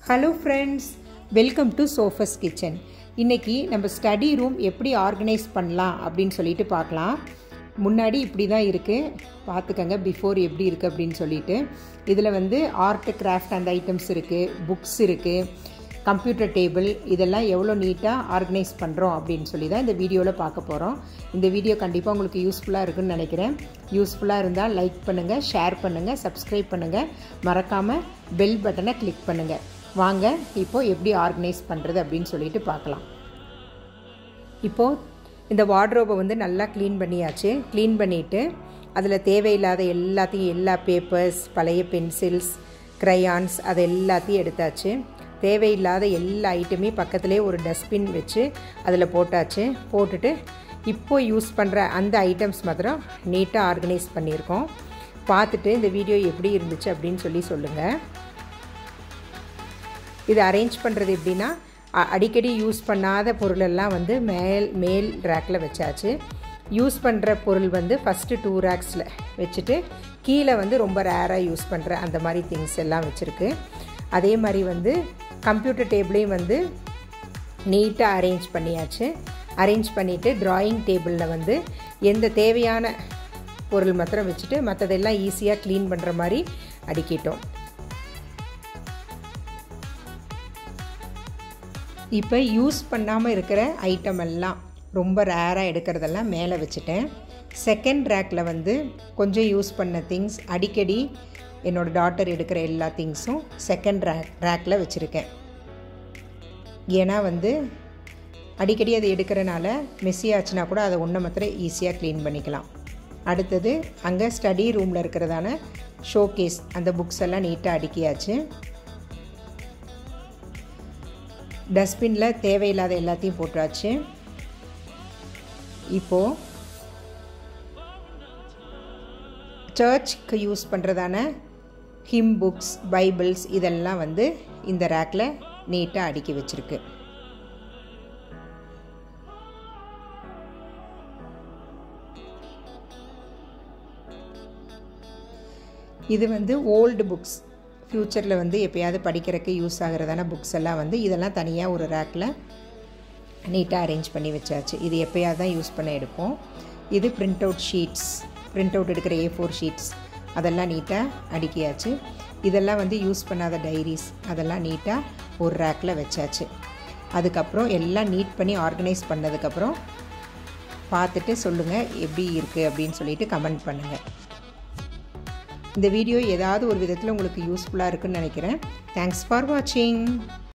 Hello friends, welcome to சோஃபஸ் kitchen. இன்றைக்கி நம்ம ஸ்டடி ரூம் எப்படி ஆர்கனைஸ் பண்ணலாம் அப்படின்னு சொல்லிட்டு பார்க்கலாம். முன்னாடி இப்படி தான் இருக்குது, பார்த்துக்கங்க பிஃபோர் எப்படி இருக்குது அப்படின்னு சொல்லிட்டு. இதில் வந்து ஆர்ட் கிராஃப்ட் அந்த ஐட்டம்ஸ் இருக்குது, புக்ஸ் இருக்குது, கம்ப்யூட்டர் டேபிள், இதெல்லாம் எவ்வளோ நீட்டாக ஆர்கனைஸ் பண்ணுறோம் அப்படின்னு சொல்லி தான் இந்த வீடியோவில் பார்க்க போகிறோம். இந்த வீடியோ கண்டிப்பாக உங்களுக்கு யூஸ்ஃபுல்லாக இருக்குன்னு நினைக்கிறேன். யூஸ்ஃபுல்லாக இருந்தால் லைக் பண்ணுங்கள், ஷேர் பண்ணுங்கள், சப்ஸ்கிரைப் பண்ணுங்கள், மறக்காமல் பெல் பட்டனை கிளிக் பண்ணுங்கள். வாங்க இப்போது எப்படி ஆர்கனைஸ் பண்ணுறது அப்படின்னு சொல்லிட்டு பார்க்கலாம். இப்போது இந்த வார்ட்ரோபை வந்து நல்லா க்ளீன் பண்ணியாச்சு. க்ளீன் பண்ணிவிட்டு அதில் தேவையில்லாத எல்லாத்தையும், எல்லா பேப்பர்ஸ், பழைய பென்சில்ஸ், க்ரையான்ஸ், அது எல்லாத்தையும் எடுத்தாச்சு. தேவையில்லாத எல்லா ஐட்டமையும் பக்கத்துலேயே ஒரு டஸ்ட்பின் வச்சு அதில் போட்டாச்சு. போட்டுட்டு இப்போ யூஸ் பண்ணுற அந்த ஐட்டம்ஸ் மாத்திரம் நீட்டாக ஆர்கனைஸ் பண்ணியிருக்கோம். பார்த்துட்டு இந்த வீடியோ எப்படி இருந்துச்சு அப்படின்னு சொல்லுங்கள். இது அரேஞ்ச் பண்ணுறது எப்படின்னா, அடிக்கடி யூஸ் பண்ணாத பொருளெல்லாம் வந்து மேல் ரேக்கில் வச்சாச்சு. யூஸ் பண்ணுற பொருள் வந்து ஃபஸ்ட்டு 2 ரேக்ஸில் வச்சுட்டு கீழே வந்து ரொம்ப ரேராக யூஸ் பண்ணுற அந்த மாதிரி திங்ஸ் எல்லாம் வச்சுருக்கு. அதே மாதிரி வந்து கம்ப்யூட்டர் டேபிளையும் வந்து நீட்டாக அரேஞ்ச் பண்ணியாச்சு. அரேஞ்ச் பண்ணிவிட்டு ட்ராயிங் டேபிளில் வந்து எந்த தேவையான பொருள் மாத்திரம் வச்சுட்டு மற்றதெல்லாம் ஈஸியாக க்ளீன் பண்ணுற மாதிரி அடுக்கிட்டோம். இப்போ யூஸ் பண்ணாமல் இருக்கிற ஐட்டம் எல்லாம் ரொம்ப ரேராக எடுக்கிறதெல்லாம் மேலே வச்சுட்டேன். செகண்ட் ரேக்கில் வந்து கொஞ்சம் யூஸ் பண்ண திங்ஸ், அடிக்கடி என்னோடய டாட்டர் எடுக்கிற எல்லா திங்ஸும் செகண்ட் ரேக்கில் வச்சுருக்கேன். ஏன்னா வந்து அடிக்கடி அதை எடுக்கிறனால மெஸ்ஸி ஆச்சுன்னா கூட அதை ஒன்றை மாத்திரம் ஈஸியாக க்ளீன் பண்ணிக்கலாம். அடுத்தது அங்கே ஸ்டடி ரூமில் இருக்கிறதான ஷோகேஸ், அந்த புக்ஸ் எல்லாம் நீட்டாக அடுக்கியாச்சு. டஸ்ட்பினில் தேவையில்லாத எல்லாத்தையும் போட்டாச்சு. இப்போது சர்ச்சுக்கு யூஸ் பண்ணுறதான ஹிம் புக்ஸ், பைபிள்ஸ், இதெல்லாம் வந்து இந்த ரேக்கில் நீட்டாக அடுக்கி வச்சுருக்கு. இது வந்து ஓல்டு புக்ஸ், ஃப்யூச்சரில் வந்து எப்போயாவது படிக்கிறதுக்கு யூஸ் ஆகிறதான புக்ஸ் எல்லாம் வந்து இதெல்லாம் தனியாக ஒரு ரேக்கில் நீட்டாக அரேஞ்ச் பண்ணி வச்சாச்சு. இது எப்போயாவது தான் யூஸ் பண்ண எடுப்போம். இது print out sheets, print out எடுக்கிற A4 ஷீட்ஸ், அதெல்லாம் நீட்டாக அடுக்கியாச்சு. இதெல்லாம் வந்து யூஸ் பண்ணாத டைரிஸ், அதெல்லாம் நீட்டாக ஒரு ரேக்கில் வச்சாச்சு. அதுக்கப்புறம் எல்லாம் நீட் பண்ணி ஆர்கனைஸ் பண்ணதுக்கப்புறம் பார்த்துட்டு சொல்லுங்கள் எப்படி இருக்குது அப்படின்னு சொல்லிட்டு கமெண்ட் பண்ணுங்கள். இந்த வீடியோ ஏதாவது ஒரு விதத்தில் உங்களுக்கு யூஸ்ஃபுல்லாக இருக்குன்னு நினைக்கிறேன். தேங்க்ஸ் ஃபார் வாட்சிங்.